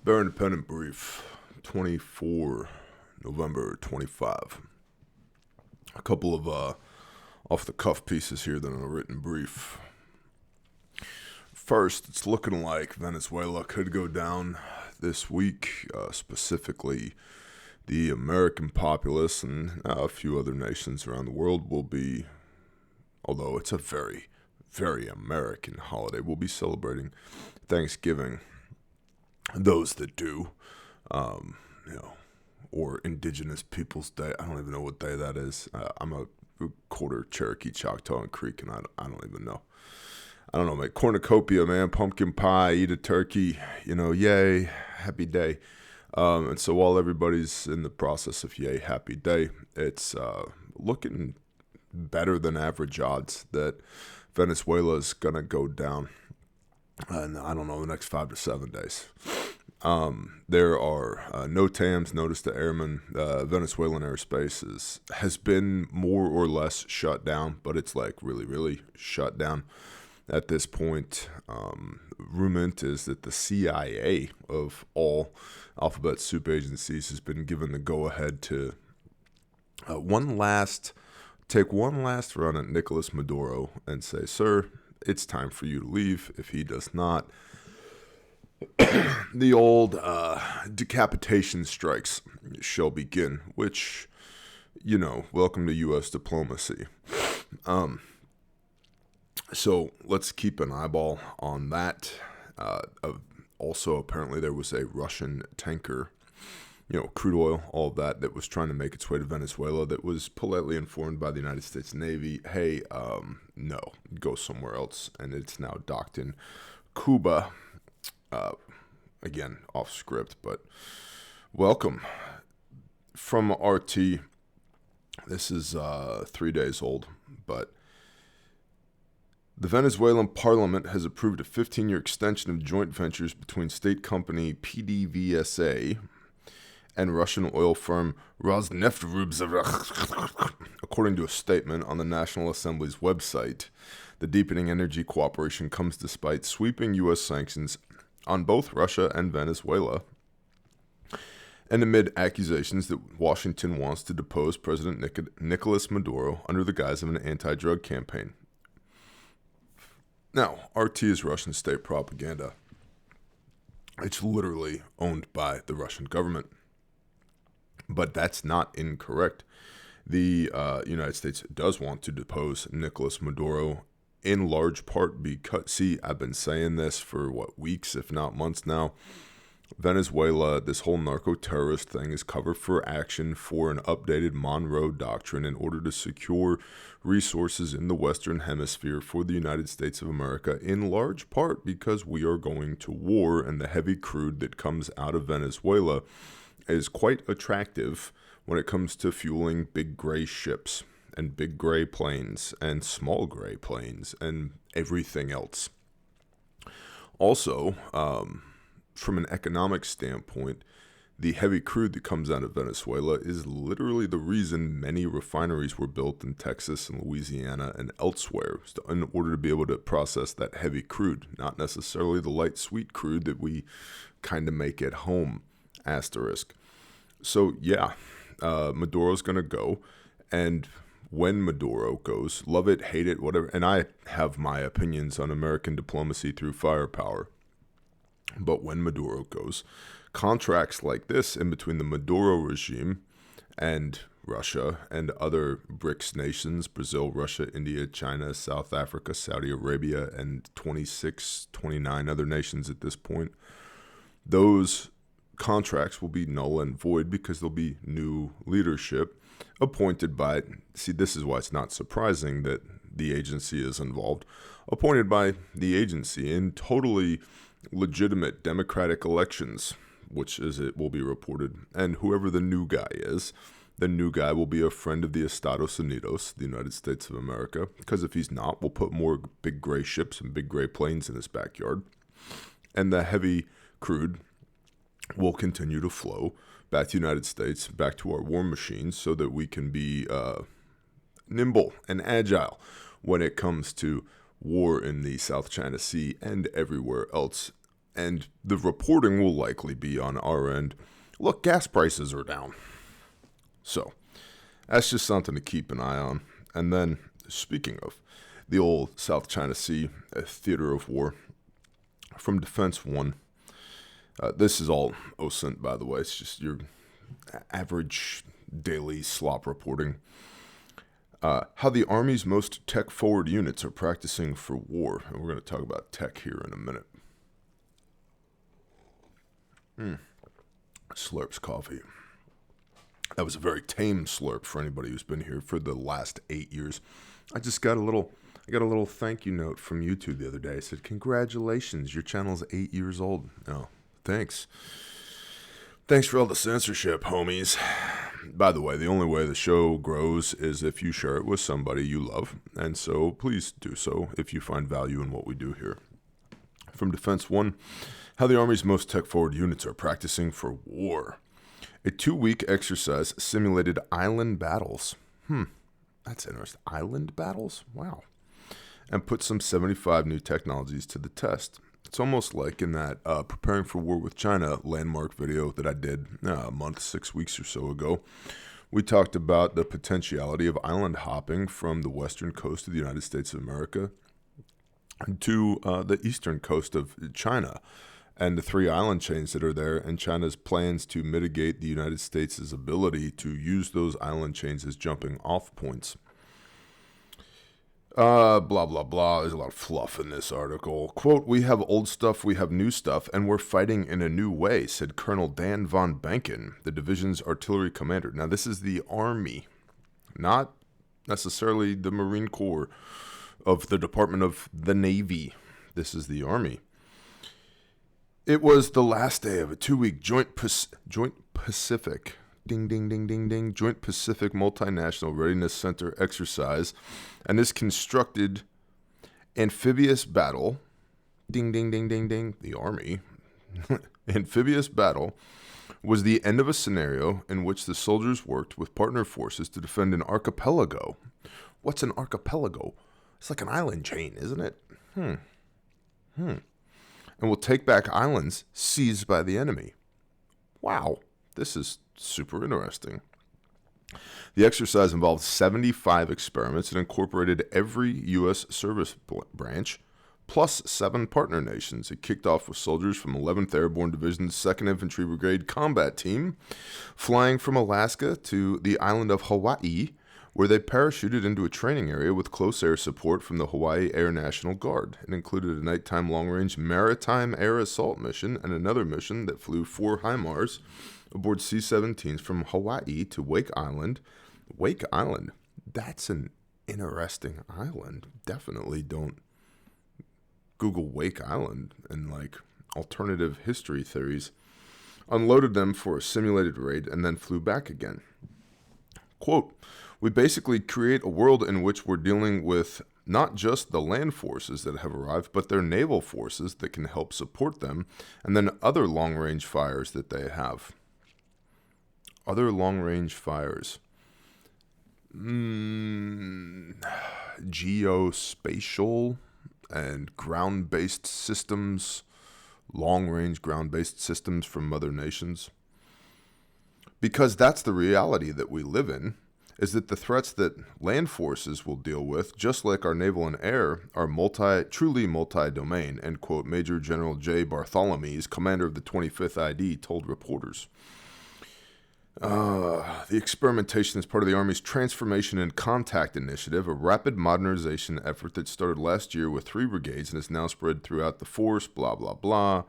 Bear Independent Brief, 24 November 25. A couple of off-the-cuff pieces here than a written brief. First, it's looking like Venezuela could go down this week, specifically the American populace and a few other nations around the world will be, although it's a very, very American holiday, we'll be celebrating Thanksgiving. Those that do, or Indigenous Peoples Day. I don't even know what day that is. I'm a quarter Cherokee, Choctaw, and Creek, and I don't even know. I don't know, man. Cornucopia, man. Pumpkin pie, eat a turkey. Yay, happy day. And so while everybody's in the process of yay, happy day, it's looking better than average odds that Venezuela is going to go down. And I don't know, the next 5 to 7 days. There are NOTAMs, notice to airmen. Venezuelan airspace has been more or less shut down, but it's like really, really shut down at this point. Rumor is that the CIA of all alphabet soup agencies has been given the go-ahead to take one last run at Nicolas Maduro and say, sir, it's time for you to leave. If he does not, the old decapitation strikes shall begin, which, welcome to U.S. diplomacy. So let's keep an eyeball on that. Also, apparently there was a Russian tanker, crude oil, all of that was trying to make its way to Venezuela that was politely informed by the United States Navy, hey, no, go somewhere else. And it's now docked in Cuba. Again, off script, but welcome. From RT, this is 3 days old, but the Venezuelan parliament has approved a 15-year extension of joint ventures between state company PDVSA and Russian oil firm Rosneft. According to a statement on the National Assembly's website, the deepening energy cooperation comes despite sweeping U.S. sanctions on both Russia and Venezuela, and amid accusations that Washington wants to depose President Nicolas Maduro under the guise of an anti-drug campaign. Now, RT is Russian state propaganda. It's literally owned by the Russian government. But that's not incorrect. The United States does want to depose Nicolas Maduro in large part because, I've been saying this for, weeks, if not months now. Venezuela, this whole narco-terrorist thing is cover for action for an updated Monroe Doctrine in order to secure resources in the Western Hemisphere for the United States of America, in large part because we are going to war, and the heavy crude that comes out of Venezuela is quite attractive when it comes to fueling big gray ships and big gray planes and small gray planes and everything else. Also, from an economic standpoint, the heavy crude that comes out of Venezuela is literally the reason many refineries were built in Texas and Louisiana and elsewhere in order to be able to process that heavy crude, not necessarily the light sweet crude that we kind of make at home, asterisk. So yeah, Maduro's going to go, and when Maduro goes, love it, hate it, whatever, and I have my opinions on American diplomacy through firepower, but when Maduro goes, contracts like this in between the Maduro regime and Russia and other BRICS nations, Brazil, Russia, India, China, South Africa, Saudi Arabia, and 29 other nations at this point, those contracts will be null and void because there'll be new leadership appointed by, this is why it's not surprising that the agency is involved, appointed by the agency in totally legitimate democratic elections, which is it will be reported. And whoever the new guy is, the new guy will be a friend of the Estados Unidos, the United States of America, because if he's not, we'll put more big gray ships and big gray planes in his backyard. And the heavy crude will continue to flow back to the United States, back to our war machines, so that we can be nimble and agile when it comes to war in the South China Sea and everywhere else And the reporting will likely be on our end. Look, gas prices are down. So that's just something to keep an eye on. And then, speaking of the old South China Sea, a theater of war, from Defense One. This is all OSINT, by the way. It's just your average daily slop reporting. How the Army's most tech-forward units are practicing for war. And we're going to talk about tech here in a minute. Slurps coffee. That was a very tame slurp for anybody who's been here for the last 8 years. I got a little thank you note from YouTube the other day. It said, "Congratulations, your channel's 8 years old." Oh, thanks. Thanks for all the censorship, homies. By the way, the only way the show grows is if you share it with somebody you love. And so please do so if you find value in what we do here. From Defense One, how the Army's most tech-forward units are practicing for war. A 2-week exercise simulated island battles. That's interesting. Island battles? Wow. And put some 75 new technologies to the test. It's almost like in that Preparing for War with China landmark video that I did a month, 6 weeks or so ago. We talked about the potentiality of island hopping from the western coast of the United States of America to the eastern coast of China and the 3 island chains that are there, and China's plans to mitigate the United States' ability to use those island chains as jumping off points. Blah, blah, blah. There's a lot of fluff in this article. Quote, "We have old stuff, we have new stuff, and we're fighting in a new way," said Colonel Dan von Banken, the division's artillery commander. Now, this is the Army, not necessarily the Marine Corps of the Department of the Navy. This is the Army. It was the last day of a 2-week Joint Pacific, ding, ding, ding, ding, ding, Joint Pacific Multinational Readiness Center exercise, and this constructed amphibious battle, ding, ding, ding, ding, ding, the Army, amphibious battle was the end of a scenario in which the soldiers worked with partner forces to defend an archipelago. What's an archipelago? It's like an island chain, isn't it? And will take back islands seized by the enemy. Wow, this is super interesting. The exercise involved 75 experiments and incorporated every U.S. service branch, plus 7 partner nations. It kicked off with soldiers from 11th Airborne Division's 2nd Infantry Brigade Combat Team, flying from Alaska to the island of Hawaii, where they parachuted into a training area with close air support from the Hawaii Air National Guard. It included a nighttime long-range maritime air assault mission and another mission that flew 4 HIMARS aboard C-17s from Hawaii to Wake Island. Wake Island? That's an interesting island. Definitely don't Google Wake Island and alternative history theories. Unloaded them for a simulated raid and then flew back again. Quote, "We basically create a world in which we're dealing with not just the land forces that have arrived, but their naval forces that can help support them, and then other long-range fires that they have." Other long-range fires. Geospatial and ground-based systems, long-range ground-based systems from other nations. Because that's the reality that we live in, is that the threats that land forces will deal with, just like our naval and air, are truly multi-domain, end quote, Major General J. Barthelemy, commander of the 25th ID, told reporters. The experimentation is part of the Army's Transformation and Contact Initiative, a rapid modernization effort that started last year with 3 brigades and is now spread throughout the force, blah, blah, blah.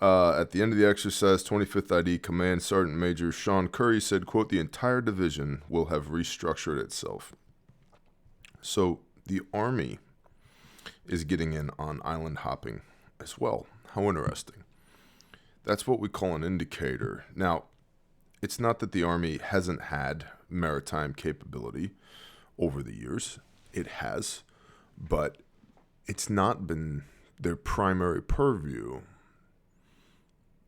At the end of the exercise, 25th ID Command Sergeant Major Sean Curry said, quote, "The entire division will have restructured itself." So the Army is getting in on island hopping as well. How interesting. That's what we call an indicator. Now, it's not that the Army hasn't had maritime capability over the years. It has, but it's not been their primary purview.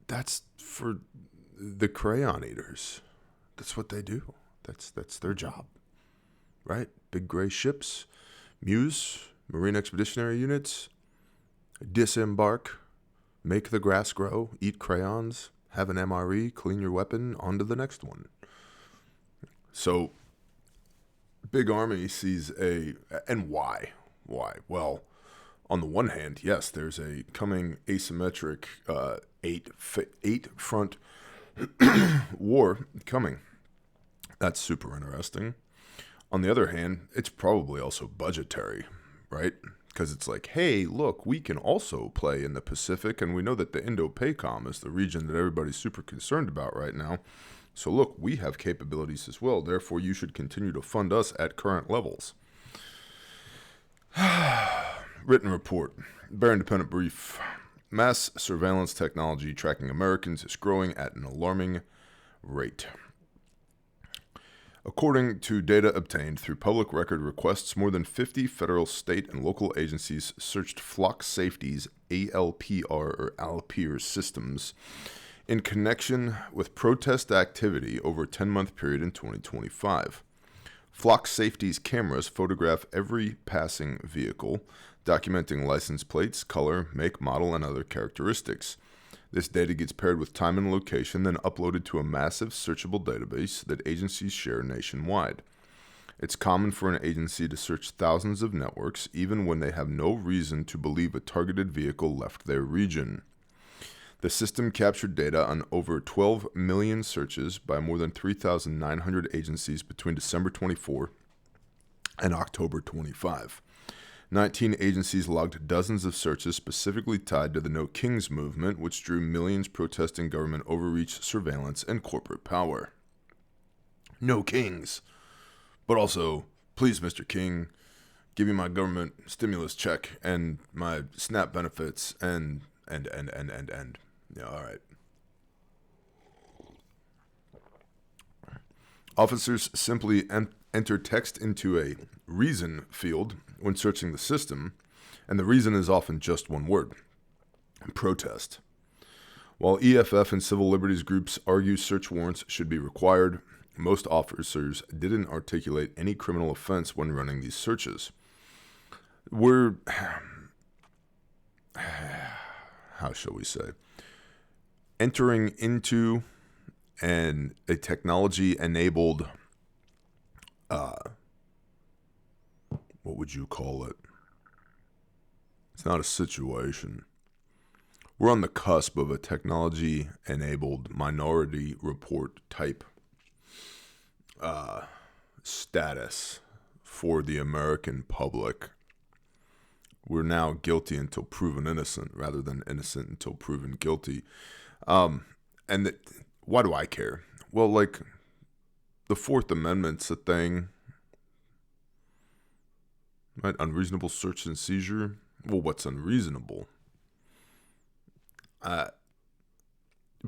That's for the crayon eaters. That's what they do. That's their job, right? Big gray ships, MEUs, Marine Expeditionary Units, disembark, make the grass grow, eat crayons, have an MRE, clean your weapon, on to the next one. So, Big Army sees and why? Why? Well, on the one hand, yes, there's a coming asymmetric eight front war coming. That's super interesting. On the other hand, it's probably also budgetary, right? Because it's like, hey, look, we can also play in the Pacific, and we know that the Indo-PACOM is the region that everybody's super concerned about right now. So look, we have capabilities as well. Therefore, you should continue to fund us at current levels. Written report. Bear Independent Brief. Mass surveillance technology tracking Americans is growing at an alarming rate. According to data obtained through public record requests, more than 50 federal, state, and local agencies searched Flock Safety's ALPR or Alpir systems in connection with protest activity over a 10-month period in 2025. Flock Safety's cameras photograph every passing vehicle, documenting license plates, color, make, model, and other characteristics. This data gets paired with time and location, then uploaded to a massive searchable database that agencies share nationwide. It's common for an agency to search thousands of networks, even when they have no reason to believe a targeted vehicle left their region. The system captured data on over 12 million searches by more than 3,900 agencies between December 24 and October 25. 19 agencies logged dozens of searches specifically tied to the No Kings movement, which drew millions protesting government overreach, surveillance, and corporate power. No Kings. But also, please, Mr. King, give me my government stimulus check and my SNAP benefits and. Yeah, all right. Officers simply enter text into a reason field when searching the system, and the reason is often just one word: protest. While EFF and civil liberties groups argue search warrants should be required, most officers didn't articulate any criminal offense when running these searches. How shall we say, entering into a technology-enabled, what would you call it? It's not a situation. We're on the cusp of a technology-enabled Minority Report type status for the American public. We're now guilty until proven innocent, rather than innocent until proven guilty. Why do I care? Well, like, the Fourth Amendment's a thing, right? Unreasonable search and seizure. Well, what's unreasonable?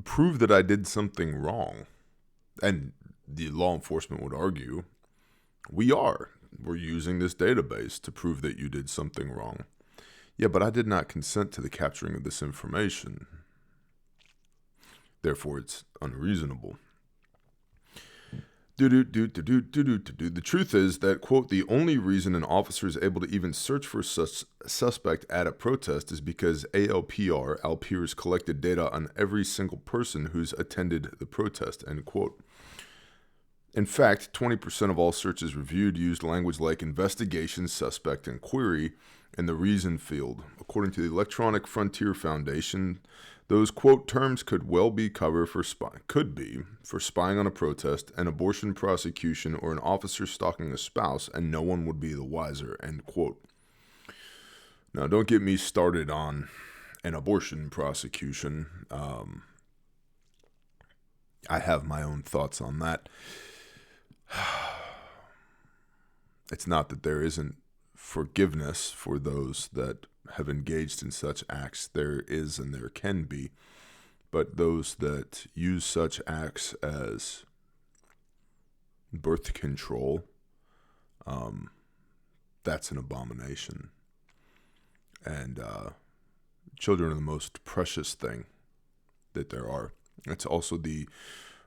Prove that I did something wrong. And the law enforcement would argue, we're using this database to prove that you did something wrong. Yeah, but I did not consent to the capturing of this information. Therefore, it's unreasonable. The truth is that, quote, the only reason an officer is able to even search for such suspect at a protest is because Alpir's collected data on every single person who's attended the protest, end quote. In fact, 20% of all searches reviewed used language like investigation, suspect, and query in the reason field. According to the Electronic Frontier Foundation, those, quote, terms could well be covered for spying on a protest, an abortion prosecution, or an officer stalking a spouse, and no one would be the wiser, end quote. Now, don't get me started on an abortion prosecution. I have my own thoughts on that. It's not that there isn't forgiveness for those that have engaged in such acts. There is and there can be. But those that use such acts as birth control, that's an abomination. And children are the most precious thing that there are. It's also the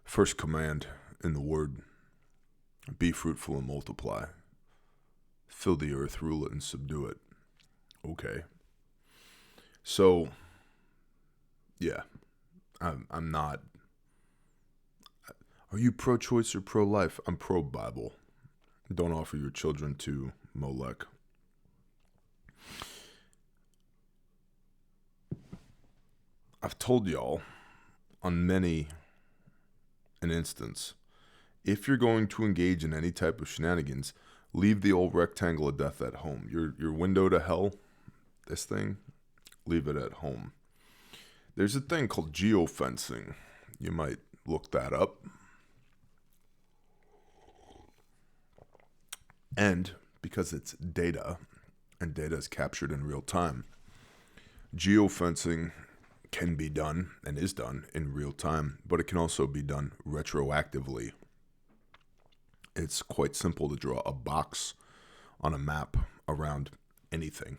first command in the word: be fruitful and multiply. Fill the earth, rule it, and subdue it. Okay. So, Yeah, I'm not. Are you pro-choice or pro-life? I'm pro-Bible. Don't offer your children to Molech. I've told y'all on many an instance, if you're going to engage in any type of shenanigans, leave the old rectangle of death at home. Your window to hell, this thing, leave it at home. There's a thing called geofencing. You might look that up. And because it's data, and data is captured in real time, geofencing can be done and is done in real time, but it can also be done retroactively. It's quite simple to draw a box on a map around anything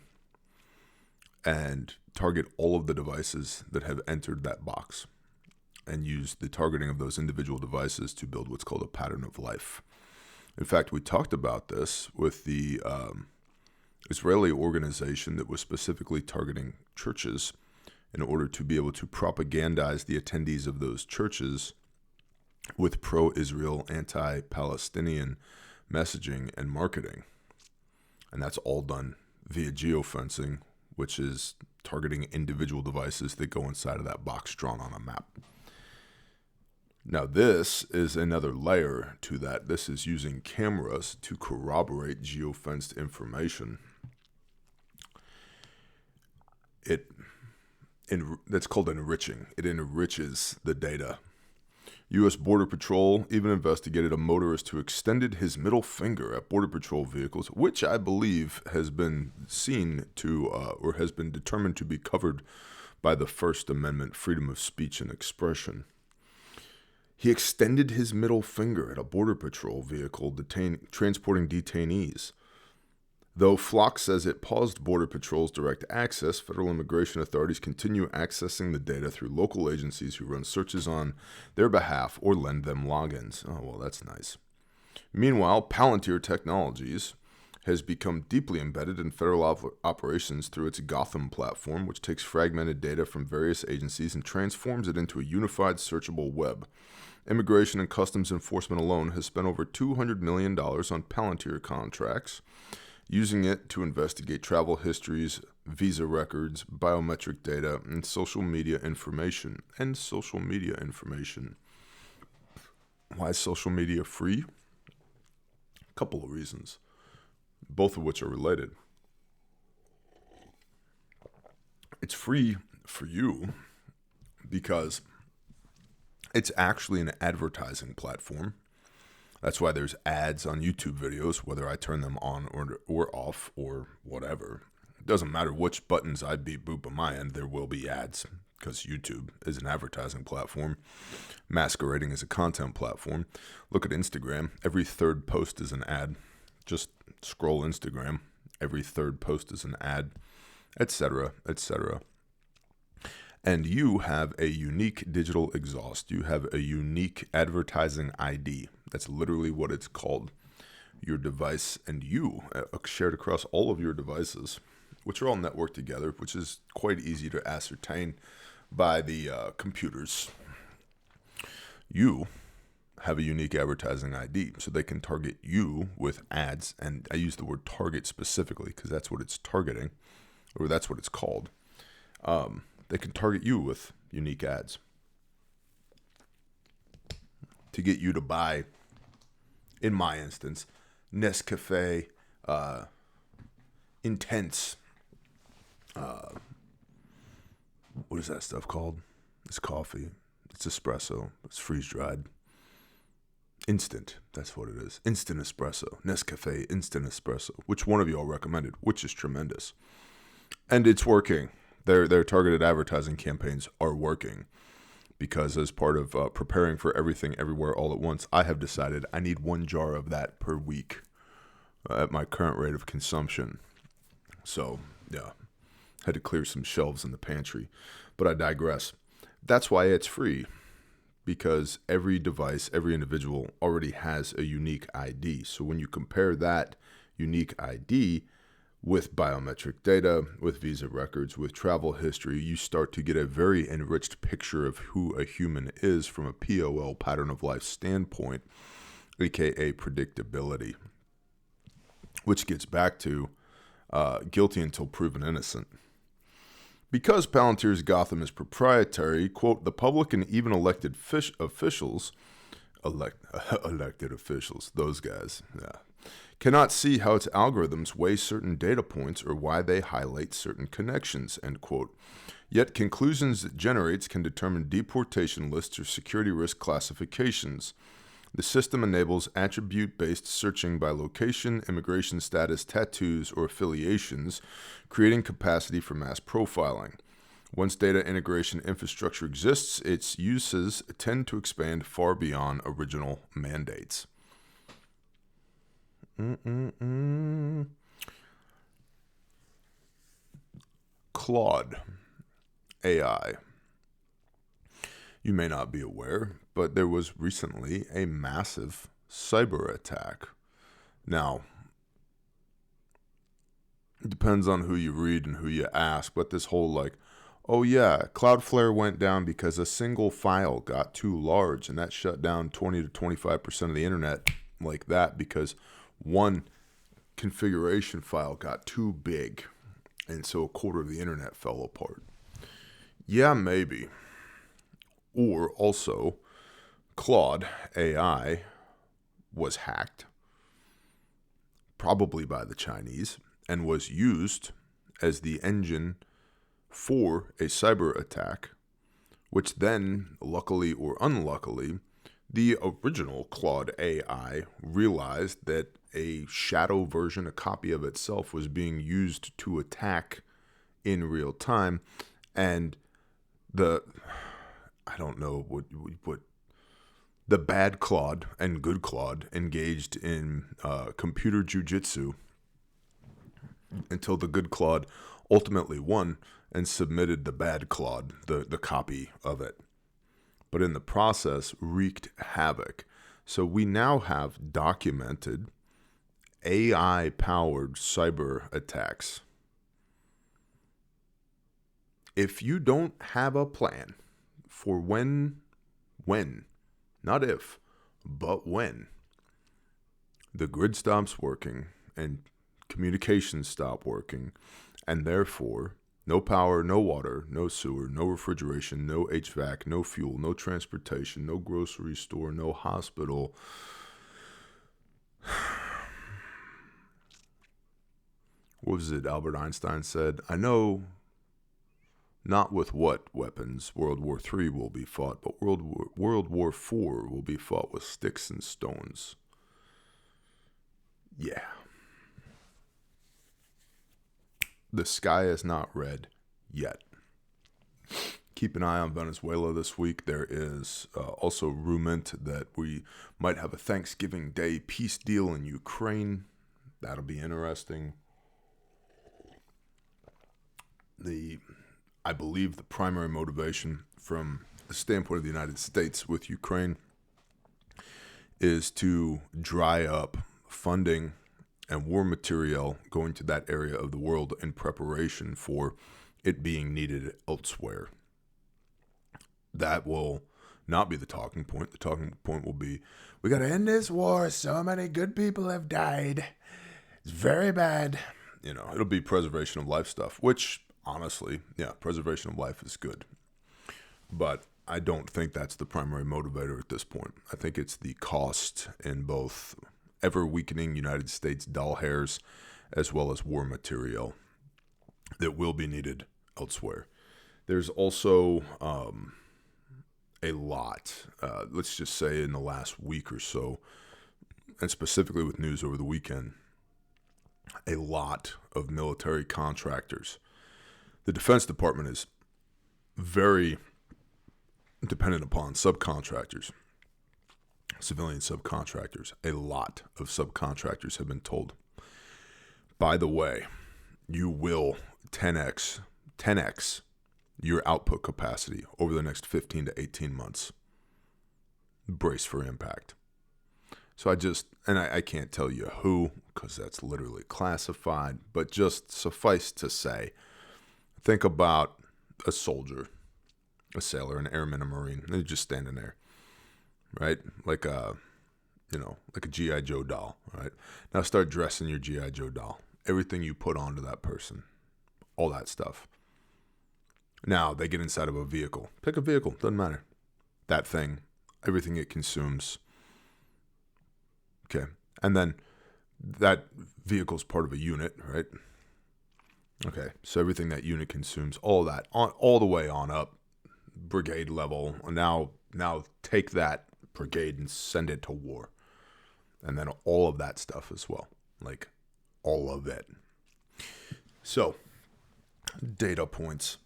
and target all of the devices that have entered that box and use the targeting of those individual devices to build what's called a pattern of life. In fact, we talked about this with the Israeli organization that was specifically targeting churches in order to be able to propagandize the attendees of those churches with pro-Israel, anti-Palestinian messaging and marketing. And that's all done via geofencing, which is targeting individual devices that go inside of that box drawn on a map. Now, this is another layer to that. This is using cameras to corroborate geofenced information. That's called enriching. It enriches the data. U.S. Border Patrol even investigated a motorist who extended his middle finger at Border Patrol vehicles, which I believe has been seen to, or has been determined to be covered by the First Amendment, freedom of speech and expression. He extended his middle finger at a Border Patrol vehicle transporting detainees. Though Flock says it paused Border Patrol's direct access, federal immigration authorities continue accessing the data through local agencies who run searches on their behalf or lend them logins. Oh, well, that's nice. Meanwhile, Palantir Technologies has become deeply embedded in federal operations through its Gotham platform, which takes fragmented data from various agencies and transforms it into a unified searchable web. Immigration and Customs Enforcement alone has spent over $200 million on Palantir contracts, using it to investigate travel histories, visa records, biometric data, and social media information. Why is social media free? A couple of reasons, both of which are related. It's free for you because it's actually an advertising platform. That's why there's ads on YouTube videos, whether I turn them on or off or whatever. It doesn't matter which buttons I boop on my end, there will be ads because YouTube is an advertising platform, masquerading as a content platform. Look at Instagram. Every third post is an ad. Just scroll Instagram. Every third post is an ad, etc., etc. And you have a unique digital exhaust. You have a unique advertising ID. That's literally what it's called. Your device and you shared across all of your devices, which are all networked together, which is quite easy to ascertain by the computers. You have a unique advertising ID, so they can target you with ads. And I use the word target specifically because that's what it's targeting, or that's what it's called. They can target you with unique ads to get you to buy, in my instance, Nescafe Intense. What is that stuff called? It's coffee. It's espresso. It's freeze-dried. Instant. That's what it is. Instant espresso. Nescafe Instant Espresso. Which one of y'all recommended? Which is tremendous. And it's working. Their targeted advertising campaigns are working because as part of preparing for everything everywhere all at once, I have decided I need 1 jar of that per week at my current rate of consumption. So, yeah, had to clear some shelves in the pantry. But I digress. That's why it's free, because every device, every individual already has a unique ID. So when you compare that unique ID with biometric data, with visa records, with travel history, you start to get a very enriched picture of who a human is from a POL, pattern of life standpoint, aka predictability, which gets back to guilty until proven innocent. Because Palantir's Gotham is proprietary, quote, the public and even elected officials, elected officials, those guys, cannot see how its algorithms weigh certain data points or why they highlight certain connections, end quote. Yet conclusions it generates can determine deportation lists or security risk classifications. The system enables attribute-based searching by location, immigration status, tattoos, or affiliations, creating capacity for mass profiling. Once data integration infrastructure exists, its uses tend to expand far beyond original mandates. Claude AI. You may not be aware, but there was recently a massive cyber attack. Now, it depends on who you read and who you ask, but this whole oh yeah, Cloudflare went down because a single file got too large, and that shut down 20 to 25% of the internet like that because one configuration file got too big, and so a quarter of the internet fell apart. Yeah, maybe. Or also, Claude AI was hacked, probably by the Chinese, and was used as the engine for a cyber attack, which then, luckily or unluckily, the original Claude AI realized that a shadow version, a copy of itself, was being used to attack in real time, and I don't know what the bad Claude and good Claude engaged in computer jujitsu until the good Claude ultimately won and submitted the bad Claude, the copy of it. But in the process, wreaked havoc. So we now have documented AI-powered cyber attacks. If you don't have a plan for when, not if, but when, the grid stops working and communications stop working, and therefore no power, no water, no sewer, no refrigeration, no HVAC, no fuel, no transportation, no grocery store, no hospital. What was it Albert Einstein said? I know not with what weapons World War III will be fought, but World War IV will be fought with sticks and stones. Yeah. The sky is not red yet. Keep an eye on Venezuela this week. There is also rumored that we might have a Thanksgiving Day peace deal in Ukraine. That'll be interesting. I believe the primary motivation from the standpoint of the United States with Ukraine is to dry up funding and war material going to that area of the world in preparation for it being needed elsewhere. That will not be the talking point. The talking point will be, we got to end this war. So many good people have died. It's very bad. It'll be preservation of life stuff, which honestly, yeah, preservation of life is good. But I don't think that's the primary motivator at this point. I think it's the cost in both ever-weakening United States doll hairs as well as war material that will be needed elsewhere. There's also a lot, let's just say in the last week or so, and specifically with news over the weekend, a lot of military contractors. The Defense Department is very dependent upon subcontractors, civilian subcontractors. A lot of subcontractors have been told, by the way, you will 10x your output capacity over the next 15 to 18 months. Brace for impact. So I can't tell you who, because that's literally classified, but just suffice to say, think about a soldier, a sailor, an airman, a Marine. They're just standing there, right? Like a G.I. Joe doll, right? Now start dressing your G.I. Joe doll. Everything you put onto that person, all that stuff. Now they get inside of a vehicle. Pick a vehicle, doesn't matter. That thing, everything it consumes. Okay. And then that vehicle's part of a unit, right? Okay. So everything that unit consumes, all that, all the way on up, brigade level. Now take that brigade and send it to war. And then all of that stuff as well. Like all of it. So, data points.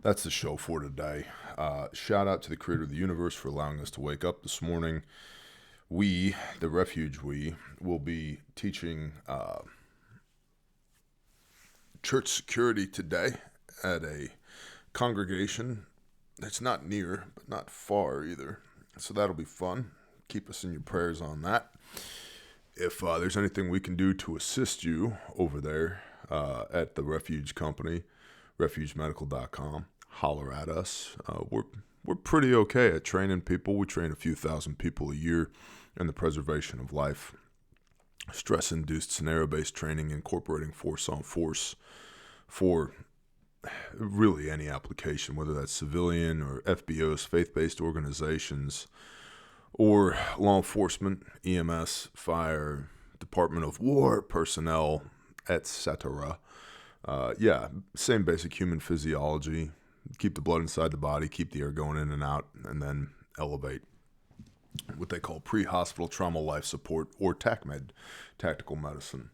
That's the show for today. Shout out to the creator of the universe for allowing us to wake up this morning. We, the Refuge will be teaching church security today at a congregation that's not near, but not far either. So that'll be fun. Keep us in your prayers on that. If there's anything we can do to assist you over there at the Refuge Company, refugemedical.com, holler at us. We're pretty okay at training people. We train a few thousand people a year in the preservation of life. Stress-induced scenario-based training, incorporating force on force for really any application, whether that's civilian or FBOs, faith-based organizations, or law enforcement, EMS, fire, Department of War personnel, etc. Same basic human physiology. Keep the blood inside the body, keep the air going in and out, and then elevate. What they call pre-hospital trauma life support, or TACMED, tactical medicine.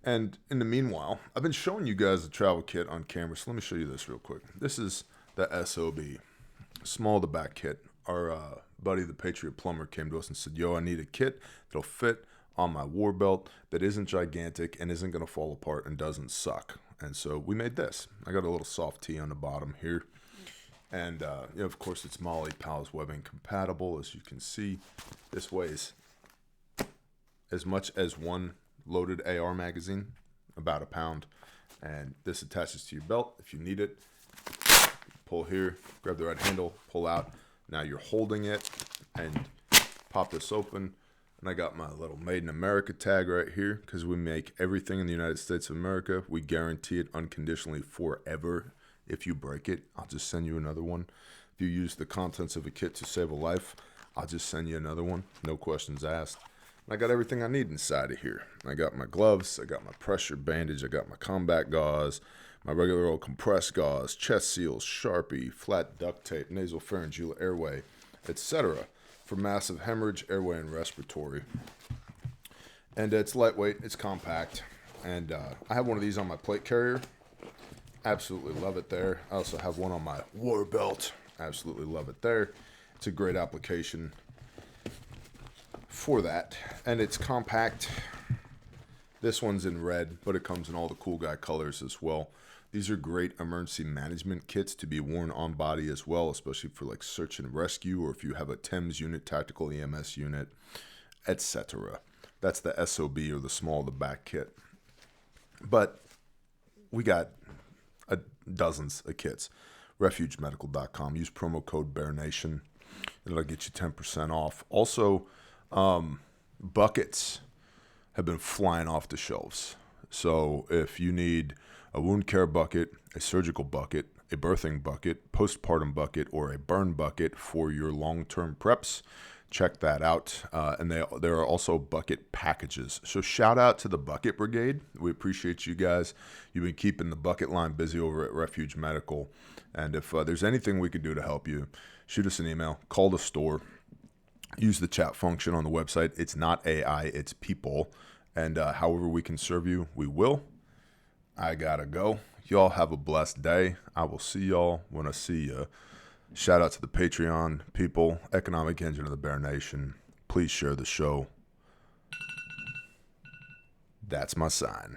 And in the meanwhile, I've been showing you guys the travel kit on camera, so let me show you this real quick. This is the SOB, small to back kit. Our buddy, the Patriot Plumber, came to us and said, yo, I need a kit that'll fit on my war belt that isn't gigantic and isn't going to fall apart and doesn't suck. And so we made this. I got a little soft tee on the bottom here. And, of course, it's Molly Powell's webbing compatible. As you can see, this weighs as much as one loaded AR magazine, about a pound. And this attaches to your belt if you need it. Pull here, grab the right handle, pull out. Now you're holding it, and pop this open. And I got my little Made in America tag right here, because we make everything in the United States of America. We guarantee it unconditionally forever. If you break it, I'll just send you another one. If you use the contents of a kit to save a life, I'll just send you another one. No questions asked. And I got everything I need inside of here. I got my gloves, I got my pressure bandage, I got my combat gauze, my regular old compressed gauze, chest seals, Sharpie, flat duct tape, nasal pharyngeal airway, etc. for massive hemorrhage, airway, and respiratory. And it's lightweight, it's compact, and I have one of these on my plate carrier. Absolutely love it there. I also have one on my war belt. Absolutely love it there. It's a great application for that. And it's compact. This one's in red, but it comes in all the cool guy colors as well. These are great emergency management kits to be worn on body as well, especially for like search and rescue, or if you have a TEMS unit, tactical EMS unit, etc. That's the SOB, or the small the back kit. But we got dozens of kits. refugemedical.com. Use promo code BEARNATION. It'll get you 10% off. Also, buckets have been flying off the shelves. So if you need a wound care bucket, a surgical bucket, a birthing bucket, postpartum bucket, or a burn bucket for your long-term preps, check that out. And there are also bucket packages. So shout out to the Bucket Brigade. We appreciate you guys. You've been keeping the bucket line busy over at Refuge Medical. And if there's anything we can do to help you, shoot us an email, call the store, use the chat function on the website. It's not AI, it's people. And however we can serve you, we will. I gotta go. Y'all have a blessed day. I will see y'all when I see you. Shout out to the Patreon people, economic engine of the Bear Nation. Please share the show. That's my sign.